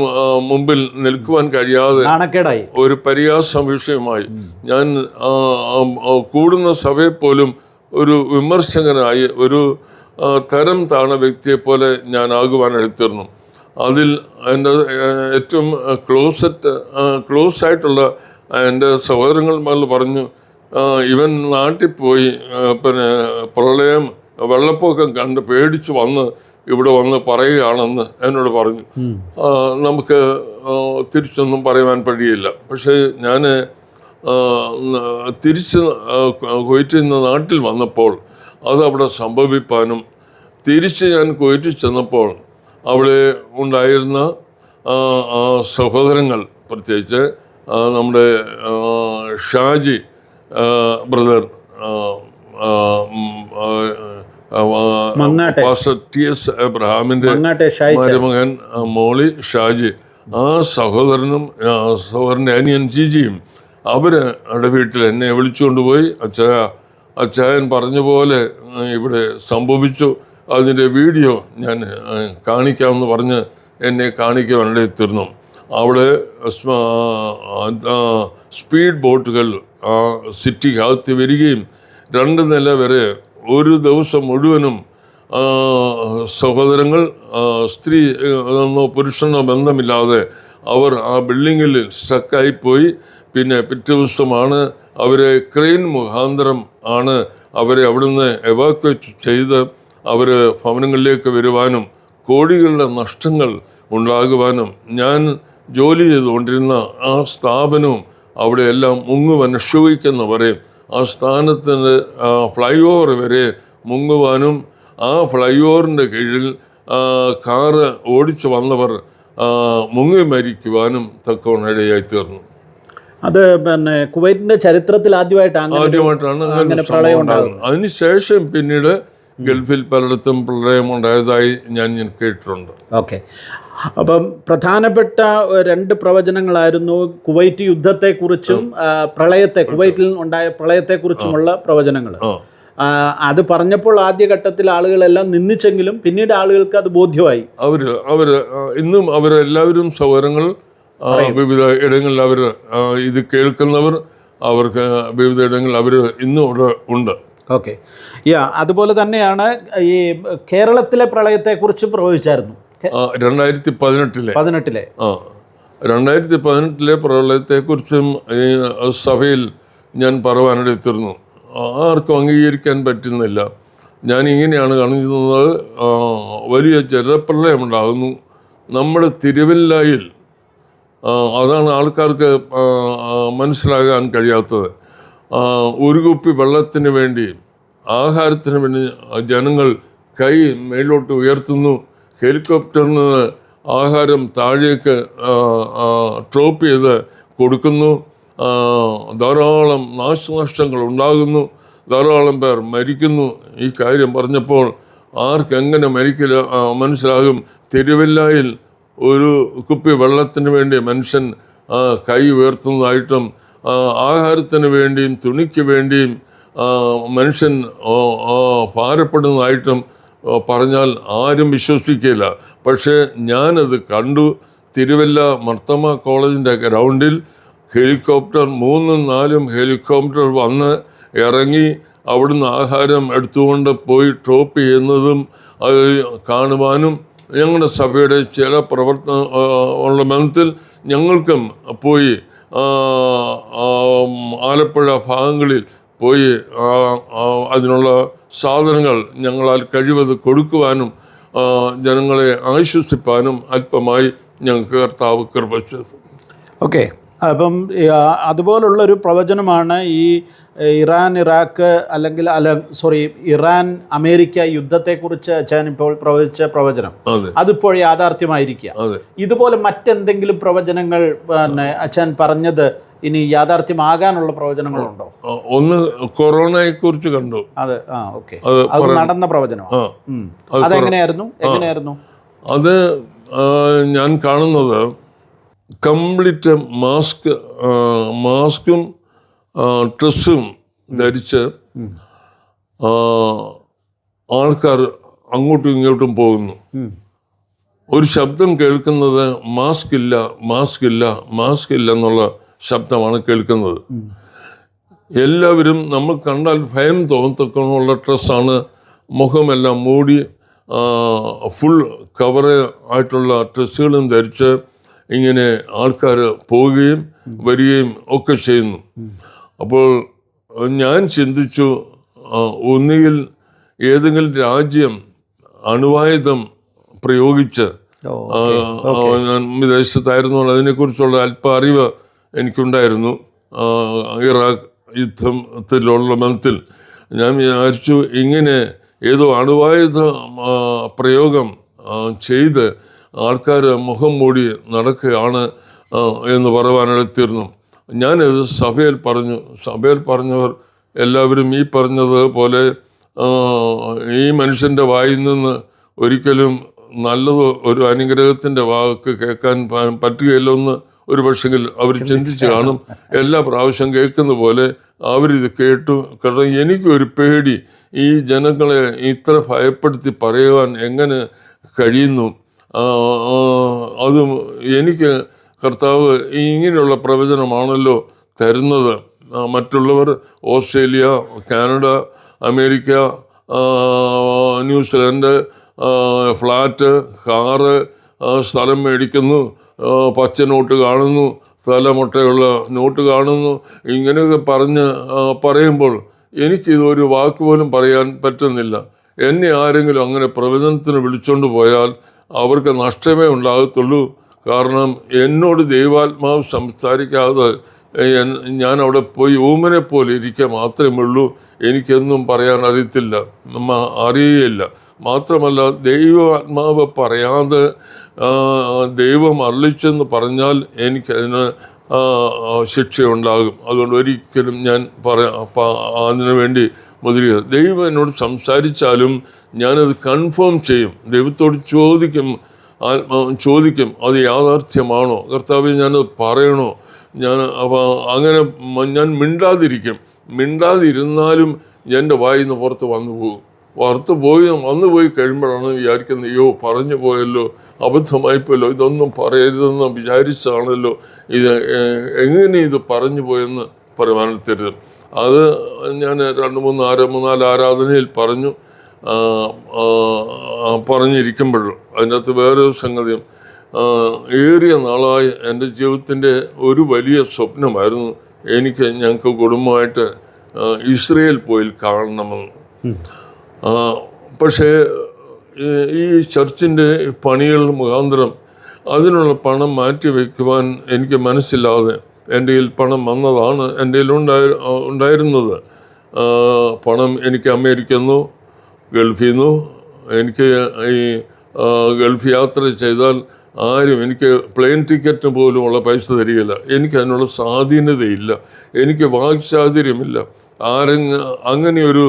മുമ്പിൽ നിൽക്കുവാൻ കഴിയാതെ ഒരു പരിഹാസ വിഷയമായി. ഞാൻ കൂടുന്ന സഭയെ പോലും ഒരു വിമർശകനായി, ഒരു തരം താണ വ്യക്തിയെപ്പോലെ ഞാൻ ആകുവാനെടുത്തിരുന്നു. അതിൽ എൻ്റെ ഏറ്റവും ക്ലോസ് ആയിട്ടുള്ള എൻ്റെ സഹോദരങ്ങൾ പറഞ്ഞു, ഇവൻ നാട്ടിൽ പോയി പ്രളയം വെള്ളപ്പൊക്കം കണ്ട് പേടിച്ച് ഇവിടെ വന്ന് പറയുകയാണെന്ന് എന്നോട് പറഞ്ഞു. നമുക്ക് തിരിച്ചൊന്നും പറയുവാൻ കഴിയില്ല. പക്ഷേ ഞാൻ തിരിച്ച് കുവൈറ്റിൽ നിന്ന് നാട്ടിൽ വന്നപ്പോൾ അത് അവിടെ സംഭവിപ്പാനും, തിരിച്ച് ഞാൻ കുവൈറ്റിൽ ചെന്നപ്പോൾ അവിടെ ഉണ്ടായിരുന്ന സഹോദരങ്ങൾ, പ്രത്യേകിച്ച് നമ്മുടെ ഷാജി ബ്രദർ, മങ്ങാട്ടെ. പാസ്റ്റർ TS എബ്രഹാമിൻ്റെ മങ്ങാട്ടെ ഷായിച്ച. മരുമകൻ മോളി ഷാജി, ആ സഹോദരനും സഹോദരൻ്റെ അനിയൻ ജിജിയും അവരുടെ വീട്ടിൽ എന്നെ വിളിച്ചുകൊണ്ടുപോയി. അച്ചായൻ പറഞ്ഞ പോലെ ഇവിടെ സംഭവിച്ചു, അതിൻ്റെ വീഡിയോ ഞാൻ കാണിക്കാമെന്ന് പറഞ്ഞ് എന്നെ കാണിക്കാൻ തീർന്നു. അവിടെ സ്പീഡ് ബോട്ടുകൾ സിറ്റിക്കകത്ത് വരികയും 2 നില വരെ ഒരു ദിവസം മുഴുവനും സഹോദരങ്ങൾ സ്ത്രീ എന്നോ പുരുഷനോ ബന്ധമില്ലാതെ അവർ ആ ബിൽഡിങ്ങിൽ സ്റ്റക്കായിപ്പോയി. പിന്നെ പിറ്റേ ദിവസമാണ് അവരെ ക്രെയിൻ മുഖാന്തരം ആണ് അവരെ അവിടുന്ന് എവാക്വേറ്റ് ചെയ്ത് അവർ ഭവനങ്ങളിലേക്ക് വരുവാനും കോടികളുടെ നഷ്ടങ്ങൾ ഉണ്ടാകുവാനും ഞാൻ ജോലി ചെയ്തുകൊണ്ടിരുന്ന ആ സ്ഥാപനവും അവിടെ എല്ലാം മുങ്ങുവാൻ ഷൂയിക്കെന്ന് പറയും, ആ സ്ഥാനത്തിന് ഫ്ലൈ ഓവർ വരെ മുങ്ങുവാനും ആ ഫ്ലൈ ഓവറിൻ്റെ കീഴിൽ കാറ് ഓടിച്ചു വന്നവർ മുങ്ങി മരിക്കുവാനും തക്കവണ്ണം ഇടയായി തീർന്നു. അത് പിന്നെ കുവൈറ്റിന്റെ ചരിത്രത്തിൽ ആദ്യമായിട്ടാണ് അങ്ങനെ പ്രളയം ഉണ്ടാകുന്നത്. അതിനുശേഷം പിന്നീട് ഗൾഫിൽ പലയിടത്തും പ്രളയം ഉണ്ടായതായി ഞാൻ കേട്ടിട്ടുണ്ട്. ഓക്കെ, അപ്പം പ്രധാനപ്പെട്ട 2 പ്രവചനങ്ങളായിരുന്നു കുവൈറ്റ് യുദ്ധത്തെക്കുറിച്ചും കുവൈറ്റിൽ ഉണ്ടായ പ്രളയത്തെക്കുറിച്ചുമുള്ള പ്രവചനങ്ങൾ. അത് പറഞ്ഞപ്പോൾ ആദ്യഘട്ടത്തിൽ ആളുകളെല്ലാം നിന്ദിച്ചെങ്കിലും പിന്നീട് ആളുകൾക്ക് അത് ബോധ്യമായി. അവര് ഇന്നും അവരെല്ലാവരും സൗകര്യങ്ങൾ വിവിധ ഇടങ്ങളിൽ അവർ ഇത് കേൾക്കുന്നവർ, അവർക്ക് വിവിധ ഇടങ്ങളിൽ അവർ ഇന്നും അവിടെ ഉണ്ട്. ഓക്കെ, അതുപോലെ തന്നെയാണ് ഈ കേരളത്തിലെ പ്രളയത്തെക്കുറിച്ച് പ്രവചിച്ചായിരുന്നു 2018 പ്രളയത്തെക്കുറിച്ചും ഈ സഭയിൽ ഞാൻ പറയാനിടത്തിരുന്നു. ആർക്കും അംഗീകരിക്കാൻ പറ്റുന്നില്ല. ഞാൻ ഇങ്ങനെയാണ് കാണിക്കുന്നത്, വലിയ ജലപ്രളയം ഉണ്ടാകുന്നു നമ്മുടെ തിരുവല്ലയിൽ. അതാണ് ആൾക്കാർക്ക് മനസ്സിലാകാൻ കഴിയാത്തത്. ഒരു കുപ്പി വെള്ളത്തിന് വേണ്ടി, ആഹാരത്തിന് വേണ്ടി ജനങ്ങൾ കൈ മേലോട്ട് ഉയർത്തുന്നു. ഹെലികോപ്റ്ററിൽ നിന്ന് ആഹാരം താഴേക്ക് ഡ്രോപ്പ് ചെയ്ത് കൊടുക്കുന്നു. ധാരാളം നാശനഷ്ടങ്ങൾ ഉണ്ടാകുന്നു, ധാരാളം പേർ മരിക്കുന്നു. ഈ കാര്യം പറഞ്ഞപ്പോൾ ആർക്കെങ്ങനെ മനസ്സിലാകും? തിരുവല്ലയിൽ ഒരു കുപ്പി വെള്ളത്തിന് വേണ്ടി മനുഷ്യൻ കൈ ഉയർത്തുന്നതായിട്ടും ആഹാരത്തിന് വേണ്ടിയും തുണിക്ക് വേണ്ടിയും മനുഷ്യൻ ഭാരപ്പെടുന്നതായിട്ടും പറഞ്ഞാൽ ആരും വിശ്വസിക്കില്ല. പക്ഷേ ഞാനത് കണ്ടു. തിരുവല്ല മർത്തമ കോളേജിൻ്റെ ഗ്രൗണ്ടിൽ ഹെലികോപ്റ്റർ 3-4 ഹെലികോപ്റ്റർ വന്ന് ഇറങ്ങി അവിടുന്ന് ആഹാരം എടുത്തുകൊണ്ട് പോയി ഡ്രോപ്പ് ചെയ്യുന്നതും അത് കാണുവാനും ഞങ്ങളുടെ സഭയുടെ ചില ഉള്ള ബന്ധത്തിൽ ഞങ്ങൾക്കും പോയി ആലപ്പുഴ ഭാഗങ്ങളിൽ പോയി അതിനുള്ള സാധനങ്ങൾ ഞങ്ങളാൽ കഴിവത് കൊടുക്കുവാനും ജനങ്ങളെ ആശ്വസിപ്പാനും അല്പമായി ഞങ്ങൾക്ക് കർത്താവ് കൃപ ചെയ്തു. ഓക്കെ, അപ്പം അതുപോലുള്ളൊരു പ്രവചനമാണ് ഈ ഇറാൻ അമേരിക്ക യുദ്ധത്തെക്കുറിച്ച് അച്ഛൻ ഇപ്പോൾ പ്രവചിച്ച പ്രവചനം. അതിപ്പോൾ യാഥാർത്ഥ്യമായിരിക്കുക. ഇതുപോലെ മറ്റെന്തെങ്കിലും പ്രവചനങ്ങൾ പിന്നെ അച്ഛൻ പറഞ്ഞത് ഇനി യാഥാർത്ഥ്യമാകാനുള്ള പ്രവചനങ്ങളുണ്ടോ? ഒന്ന് കൊറോണയെ കുറിച്ച് കണ്ടു. അത് ഓക്കെ, അത് നടന്ന പ്രവചനം. എങ്ങനെയായിരുന്നു അത്? ഞാൻ കാണുന്നത് കംപ്ലീറ്റ് മാസ്കും ഡ്രസ്സും ധരിച്ച് ആൾക്കാർ അങ്ങോട്ടും ഇങ്ങോട്ടും പോകുന്നു. ഒരു ശബ്ദം കേൾക്കുന്നത് മാസ്ക് ഇല്ല എന്നുള്ള ശബ്ദമാണ് കേൾക്കുന്നത്. എല്ലാവരും നമ്മൾ കണ്ടാൽ ഭയം തോന്നത്തക്കുള്ള ഡ്രസ്സാണ്, മുഖമെല്ലാം മൂടി ഫുൾ കവറ് ആയിട്ടുള്ള ഡ്രസ്സുകളും ധരിച്ച് ഇങ്ങനെ ആൾക്കാർ പോവുകയും വരികയും ഒക്കെ ചെയ്യുന്നു. അപ്പോൾ ഞാൻ ചിന്തിച്ചു, ഒന്നുകിൽ ഏതെങ്കിലും രാജ്യം അണുവായുധം പ്രയോഗിച്ച്, ഞാൻ വിദേശത്തായിരുന്നു, അതിനെക്കുറിച്ചുള്ള അല്പ അറിവ് എനിക്കുണ്ടായിരുന്നു. ഇറാഖ് യുദ്ധത്തിലുള്ള ബന്ധത്തിൽ ഞാൻ വിചാരിച്ചു, ഇങ്ങനെ ഏതോ അണുവായുധ പ്രയോഗം ചെയ്ത് ആൾക്കാർ മുഖം മൂടി നടക്കുകയാണ് എന്ന് പറയാനിടത്തിരുന്നു. ഞാനത് സഭയിൽ പറഞ്ഞവർ എല്ലാവരും ഈ പറഞ്ഞത് പോലെ ഈ മനുഷ്യൻ്റെ വായിൽ നിന്ന് ഒരിക്കലും നല്ലത് ഒരു അനുഗ്രഹത്തിൻ്റെ വാക്ക് കേൾക്കാൻ പറ്റുകയില്ല എന്ന് ഒരു പക്ഷെങ്കിൽ അവർ ചിന്തിച്ച് കാണും. എല്ലാ പ്രാവശ്യം കേൾക്കുന്ന പോലെ അവരിത് കേട്ടു. കാരണം എനിക്കൊരു പേടി, ഈ ജനങ്ങളെ ഇത്ര ഭയപ്പെടുത്തി പറയുവാൻ എങ്ങനെ കഴിയുന്നു? അതും എനിക്ക് കർത്താവ് ഇങ്ങനെയുള്ള പ്രവചനമാണല്ലോ തരുന്നത്. മറ്റുള്ളവർ Australia, Canada, America, New Zealand, flat, car, സ്ഥലം മേടിക്കുന്നു, പച്ച നോട്ട് കാണുന്നു, തലമുട്ടയുള്ള നോട്ട് കാണുന്നു, ഇങ്ങനെയൊക്കെ പറയുമ്പോൾ എനിക്കിതൊരു വാക്ക് പോലും പറയാൻ പറ്റുന്നില്ല. എന്നെ ആരെങ്കിലും അങ്ങനെ പ്രവചനത്തിന് വിളിച്ചുകൊണ്ട് പോയാൽ അവർക്ക് നഷ്ടമേ ഉണ്ടാകത്തുള്ളൂ. കാരണം എന്നോട് ദൈവാത്മാവ് സംസാരിക്കാതെ ഞാൻ അവിടെ പോയി ഊമനെ പോലെ ഇരിക്കുക മാത്രമേ ഉള്ളൂ. എനിക്കൊന്നും പറയാൻ അറിയില്ല. മാത്രമല്ല, ദൈവാത്മാവ് പറയാതെ ദൈവം അരുളിച്ചെന്ന് പറഞ്ഞാൽ എനിക്കതിന് ശിക്ഷയുണ്ടാകും. അതുകൊണ്ട് ഒരിക്കലും ഞാൻ അതിനു വേണ്ടി മുതിരുക. ദൈവം എന്നോട് സംസാരിച്ചാലും ഞാനത് കൺഫേം ചെയ്യും. ദൈവത്തോട് ചോദിക്കും അത് യാഥാർത്ഥ്യമാണോ, കർത്താവേ ഞാനത് പറയണോ. അങ്ങനെ ഞാൻ മിണ്ടാതിരുന്നാലും എൻ്റെ വായിൽ നിന്ന് പുറത്ത് വന്നു പോയി കഴിയുമ്പോഴാണ് വിചാരിക്കുന്നത്, അയ്യോ പറഞ്ഞു പോയല്ലോ, അബദ്ധമായിപ്പോയല്ലോ, ഇതൊന്നും പറയരുതെന്ന് വിചാരിച്ചാണല്ലോ, എങ്ങനെ ഇത് പറഞ്ഞു പോയെന്ന് പറയുവാനെത്തരുത്. അത് ഞാൻ 2-3 ആരാധനയിൽ പറഞ്ഞിരിക്കുമ്പോഴും അതിനകത്ത് വേറൊരു സംഗതിയും, ഏറിയ നാളായി എൻ്റെ ജീവിതത്തിൻ്റെ ഒരു വലിയ സ്വപ്നമായിരുന്നു ഞങ്ങൾക്ക് കുടുംബമായിട്ട് ഇസ്രയേൽ പോയി കാണണമെന്ന്. പക്ഷേ ഈ ചർച്ചിൻ്റെ പണികൾ മുഖാന്തരം അതിനുള്ള പണം മാറ്റി വയ്ക്കുവാൻ എനിക്ക് മനസ്സില്ലാതെ എൻ്റെ കയ്യിൽ പണം വന്നതാണ്, എൻ്റെ കയ്യിൽ ഉണ്ടായിരുന്നത്. പണം എനിക്ക് അമേരിക്കയിൽ നിന്നോ ഗൾഫിൽ നിന്നോ, എനിക്ക് ഈ ഗൾഫ് യാത്ര ചെയ്താൽ ആരും എനിക്ക് പ്ലെയിൻ ടിക്കറ്റിന് പോലുമുള്ള പൈസ തരികയില്ല. എനിക്ക് അതിനുള്ള സ്വാധീനതയില്ല, എനിക്ക് വാക്ചാതുര്യമില്ല. അങ്ങനെയൊരു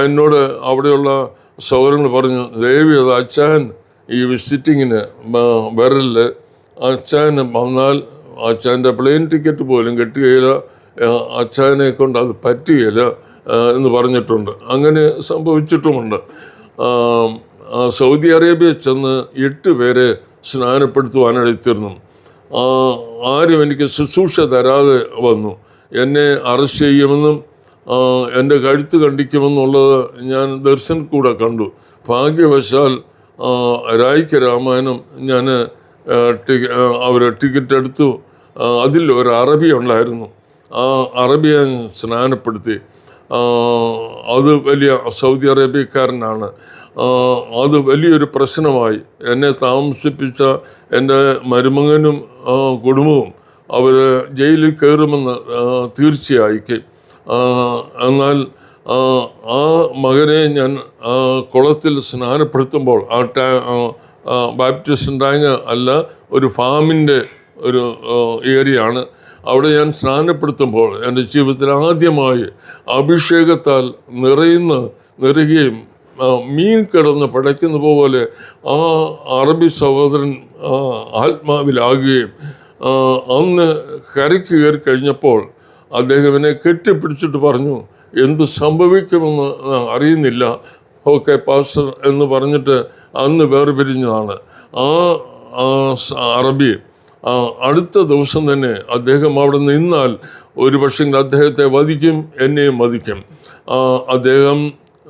എന്നോട് അവിടെയുള്ള സൗകര്യങ്ങൾ പറഞ്ഞു, ദയവ് അച്ഛൻ ഈ വിസിറ്റിങ്ങിന് വരല്, അച്ഛൻ വന്നാൽ അച്ഛൻ്റെ പ്ലെയിൻ ടിക്കറ്റ് പോലും കിട്ടുകയില്ല, അച്ഛനെ കൊണ്ട് അത് പറ്റുകയില്ല എന്ന് പറഞ്ഞിട്ടുണ്ട്. അങ്ങനെ സംഭവിച്ചിട്ടുമുണ്ട്. സൗദി അറേബ്യ ചെന്ന് 8 പേരെ സ്നാനപ്പെടുത്തുവാനെടുത്തിരുന്നു. ആരും എനിക്ക് ശുശ്രൂഷ തരാതെ വന്നു. എന്നെ അറസ്റ്റ് ചെയ്യുമെന്നും എൻ്റെ കഴുത്ത് കണ്ടിക്കുമെന്നുള്ളത് ഞാൻ ദർശനം കൂടെ കണ്ടു. ഭാഗ്യവശാൽ രായ്ക്ക് രാമായണം ഞാൻ അവർ ടിക്കറ്റ് എടുത്തു. അതിൽ ഒരു അറബി ഉണ്ടായിരുന്നു. ആ അറബിയെ സ്നാനപ്പെടുത്തി. അത് വലിയ സൗദി അറേബ്യക്കാരനാണ്. അത് വലിയൊരു പ്രശ്നമായി. എന്നെ താമസിപ്പിച്ച എൻ്റെ മരുമകനും കുടുംബവും അവർ ജയിലിൽ കയറുമെന്ന് തീർച്ചയായിരിക്കും. എന്നാൽ ആ മകനെ ഞാൻ കുളത്തിൽ സ്നാനപ്പെടുത്തുമ്പോൾ, ബാപ്റ്റിസ്റ്റ് ടാങ്ക് അല്ല, ഒരു ഫാമിൻ്റെ ഒരു ഏരിയയാണ്. അവിടെ ഞാൻ സ്നാനപ്പെടുത്തുമ്പോൾ എൻ്റെ ജീവിതത്തിൽ ആദ്യമായി അഭിഷേകത്താൽ നിറയുകയും മീൻ കിടന്ന് പിടയ്ക്കുന്ന പോലെ ആ അറബി സഹോദരൻ ആത്മാവിലാകുകയും, അന്ന് കരയ്ക്ക് കയറി കഴിഞ്ഞപ്പോൾ അദ്ദേഹം എന്നെ കെട്ടിപ്പിടിച്ചിട്ട് പറഞ്ഞു, എന്ത് സംഭവിക്കുമെന്ന് അറിയുന്നില്ല, ഓക്കെ പാസ്റ്റർ എന്ന് പറഞ്ഞിട്ട് അന്ന് വേർപിരിഞ്ഞതാണ്. ആ അറബി അടുത്ത ദിവസം തന്നെ അദ്ദേഹം അവിടെ നിന്നാൽ ഒരു പക്ഷേ അദ്ദേഹത്തെ വധിക്കും, എന്നെയും വധിക്കും. അദ്ദേഹം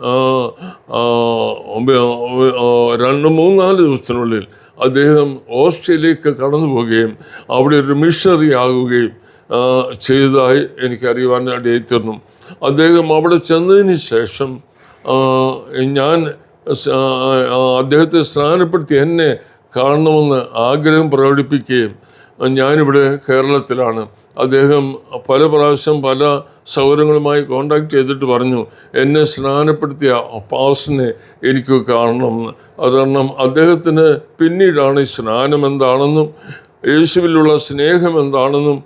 2-3-4 ദിവസത്തിനുള്ളിൽ അദ്ദേഹം ഓസ്ട്രേലിയക്ക് കടന്നു പോവുകയും അവിടെ ഒരു മിഷണറി ആകുകയും ചെയ്തതായി എനിക്കറിയുവാൻ ഇടയായിത്തീർന്നു. അദ്ദേഹം അവിടെ ചെന്നതിന് ശേഷം ഞാൻ അദ്ദേഹത്തെ സ്നാനപ്പെടുത്തി എന്നെ കാണണമെന്ന് ആഗ്രഹം പ്രകടിപ്പിക്കുകയും, ഞാനിവിടെ കേരളത്തിലാണ്. അദ്ദേഹം പല പ്രാവശ്യം പല സൗകര്യങ്ങളുമായി കോണ്ടാക്ട് ചെയ്തിട്ട് പറഞ്ഞു, എന്നെ സ്നാനപ്പെടുത്തിയ പാസ്റ്ററിനെ എനിക്ക് കാണണമെന്ന്. അതുകാരണം അദ്ദേഹത്തിന് പിന്നീടാണ് ഈ സ്നാനം എന്താണെന്നും യേശുവിലുള്ള സ്നേഹം എന്താണെന്നും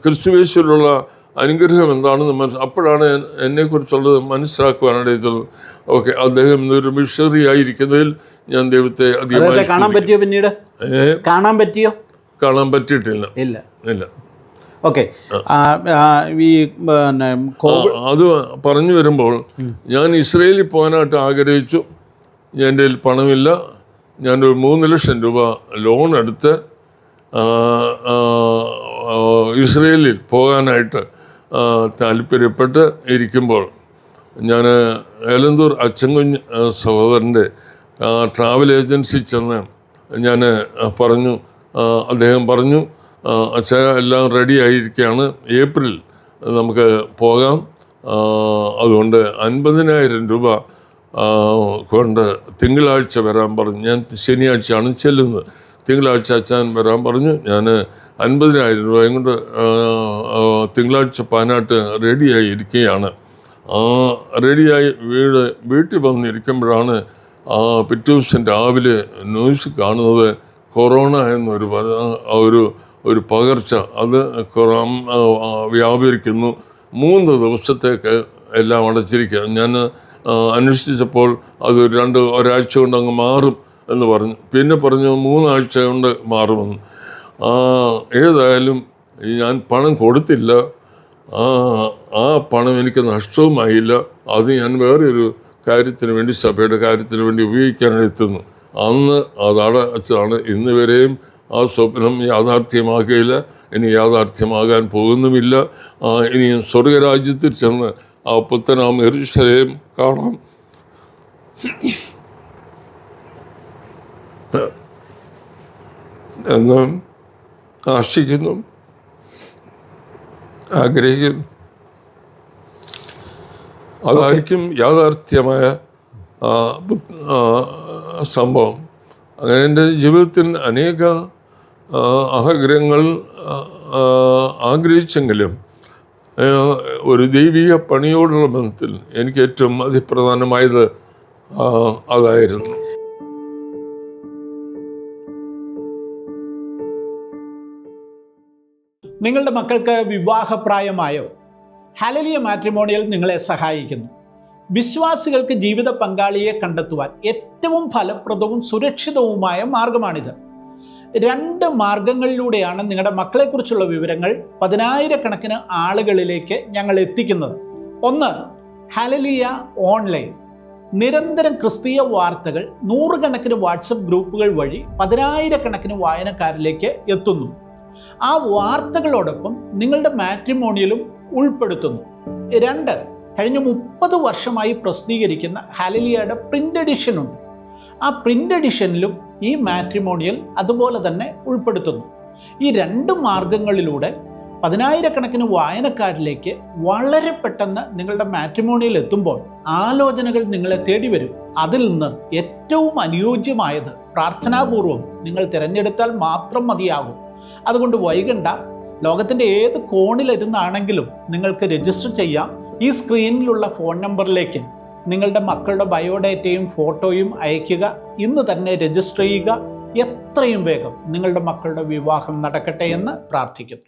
ക്രിസ്തുയേശുവിലുള്ള അനുഗ്രഹം എന്താണെന്ന് അപ്പോഴാണ് എന്നെക്കുറിച്ചുള്ളത് മനസ്സിലാക്കുവാനായിട്ട് ഓക്കെ, അദ്ദേഹം ഒരു മിഷണറി ആയിരിക്കുന്നതിൽ ഞാൻ ദൈവത്തെ അധികമായി കാണാൻ പറ്റിയോ? പിന്നീട് കാണാൻ പറ്റിയോ? കാണാൻ പറ്റിയിട്ടില്ല. ഇല്ല. ഓക്കെ. ഈ അത് പറഞ്ഞു വരുമ്പോൾ ഞാൻ ഇസ്രയേലിൽ പോകാനായിട്ട് ആഗ്രഹിച്ചു. എൻ്റെ കയ്യിൽ പണമില്ല. ഞാനൊരു 3 ലക്ഷം രൂപ ലോൺ എടുത്ത് ഇസ്രയേലിൽ പോകാനായിട്ട് താല്പര്യപ്പെട്ട് ഇരിക്കുമ്പോൾ ഞാൻ എലന്തൂർ അച്ചൻകുഞ്ഞ് സഹോദരൻ്റെ ട്രാവൽ ഏജൻസി ചെന്ന് ഞാൻ പറഞ്ഞു. അദ്ദേഹം പറഞ്ഞു, അച്ഛാ എല്ലാം റെഡി ആയിരിക്കുകയാണ്, ഏപ്രിൽ നമുക്ക് പോകാം, അതുകൊണ്ട് 50,000 രൂപ കൊണ്ട് തിങ്കളാഴ്ച വരാൻ പറഞ്ഞു. ഞാൻ ശനിയാഴ്ചയാണ് ചെല്ലുന്നത്. തിങ്കളാഴ്ച അച്ഛൻ വരാൻ പറഞ്ഞു. ഞാൻ 50,000 രൂപയും കൊണ്ട് തിങ്കളാഴ്ച പാനാട്ട് റെഡിയായി ഇരിക്കുകയാണ്. റെഡിയായി വീട്ടിൽ വന്നിരിക്കുമ്പോഴാണ് പിറ്റേ ദിവസം രാവിലെ ന്യൂസ് കാണുന്നത് കൊറോണ എന്നൊരു ഒരു പകർച്ച അത് വ്യാപരിക്കുന്നു. 3 ദിവസത്തേക്ക് എല്ലാം അടച്ചിരിക്കുക. ഞാൻ അന്വേഷിച്ചപ്പോൾ അത് ഒരാഴ്ച കൊണ്ട് അങ്ങ് മാറും എന്ന് പറഞ്ഞു. പിന്നെ പറഞ്ഞു 3 ആഴ്ച കൊണ്ട് മാറുമെന്ന്. ഏതായാലും ഞാൻ പണം കൊടുത്തില്ല. ആ പണം എനിക്ക് നഷ്ടവുമായില്ല. അത് ഞാൻ വേറൊരു കാര്യത്തിന് വേണ്ടി, സഭയുടെ കാര്യത്തിന് വേണ്ടി ഉപയോഗിക്കാനെത്തുന്നു. അന്ന് അതടച്ചാണ്. ഇന്ന് വരെയും ആ സ്വപ്നം യാഥാർത്ഥ്യമാകുകയില്ല. ഇനി യാഥാർത്ഥ്യമാകാൻ പോകുന്നുമില്ല. ഇനിയും സ്വർഗരാജ്യത്തിൽ ചെന്ന് ആ പുത്തനാം യെരൂശലേം കാണാം എന്ന് ആശിക്കുന്നു, ആഗ്രഹിക്കുന്നു. അതായിരിക്കും യാഥാർത്ഥ്യമായ സംഭവം. അങ്ങനെ എൻ്റെ ജീവിതത്തിൽ അനേക ആഗ്രഹങ്ങൾ ആഗ്രഹിച്ചെങ്കിലും ഒരു ദൈവിക പണിയോടുള്ള ബന്ധത്തിൽ എനിക്ക് ഏറ്റവും അതിപ്രധാനമായത് അതായിരുന്നു. നിങ്ങളുടെ മക്കൾക്ക് വിവാഹപ്രായമായോ? ഹല്ലേലൂയ മാട്രിമോണിയൽ നിങ്ങളെ സഹായിക്കുന്നു. വിശ്വാസികൾക്ക് ജീവിത പങ്കാളിയെ കണ്ടെത്തുവാൻ ഏറ്റവും ഫലപ്രദവും സുരക്ഷിതവുമായ മാർഗമാണിത്. 2 മാർഗങ്ങളിലൂടെയാണ് നിങ്ങളുടെ മക്കളെക്കുറിച്ചുള്ള വിവരങ്ങൾ 10,000-കണക്കിന് ആളുകളിലേക്ക് ഞങ്ങൾ എത്തിക്കുന്നത്. ഒന്ന്, ഹല്ലേലൂയ ഓൺലൈൻ. നിരന്തരം ക്രിസ്തീയ വാർത്തകൾ 100 വാട്സപ്പ് ഗ്രൂപ്പുകൾ വഴി 10,000-കണക്കിന് വായനക്കാരിലേക്ക് എത്തുന്നു. ആ വാർത്തകളോടൊപ്പം നിങ്ങളുടെ മാട്രിമോണിയലും ഉൾപ്പെടുത്തുന്നു. 2, കഴിഞ്ഞ 30 വർഷമായി പ്രസിദ്ധീകരിക്കുന്ന ഹല്ലേലൂയയുടെ പ്രിന്റ് എഡിഷൻ ഉണ്ട്. ആ പ്രിന്റ് എഡിഷനിലും ഈ മാട്രിമോണിയൽ അതുപോലെ തന്നെ ഉൾപ്പെടുത്തുന്നു. ഈ 2 മാർഗങ്ങളിലൂടെ 10,000-കണക്കിന് വായനക്കാരിലേക്ക് വളരെ പെട്ടെന്ന് നിങ്ങളുടെ മാട്രിമോണിയൽ എത്തുമ്പോൾ ആലോചനകൾ നിങ്ങളെ തേടി വരും. അതിൽ നിന്ന് ഏറ്റവും അനുയോജ്യമായത് പ്രാർത്ഥനാപൂർവം നിങ്ങൾ തിരഞ്ഞെടുത്താൽ മാത്രം മതിയാകും. അതുകൊണ്ട് വൈകണ്ട. ലോകത്തിൻ്റെ ഏത് കോണിലിരുന്നാണെങ്കിലും നിങ്ങൾക്ക് രജിസ്റ്റർ ചെയ്യാം. ഈ സ്ക്രീനിലുള്ള ഫോൺ നമ്പറിലേക്ക് നിങ്ങളുടെ മക്കളുടെ ബയോഡേറ്റയും ഫോട്ടോയും അയയ്ക്കുക. ഇന്ന് തന്നെ രജിസ്റ്റർ ചെയ്യുക. എത്രയും വേഗം നിങ്ങളുടെ മക്കളുടെ വിവാഹം നടക്കട്ടെ എന്ന് പ്രാർത്ഥിക്കുന്നു.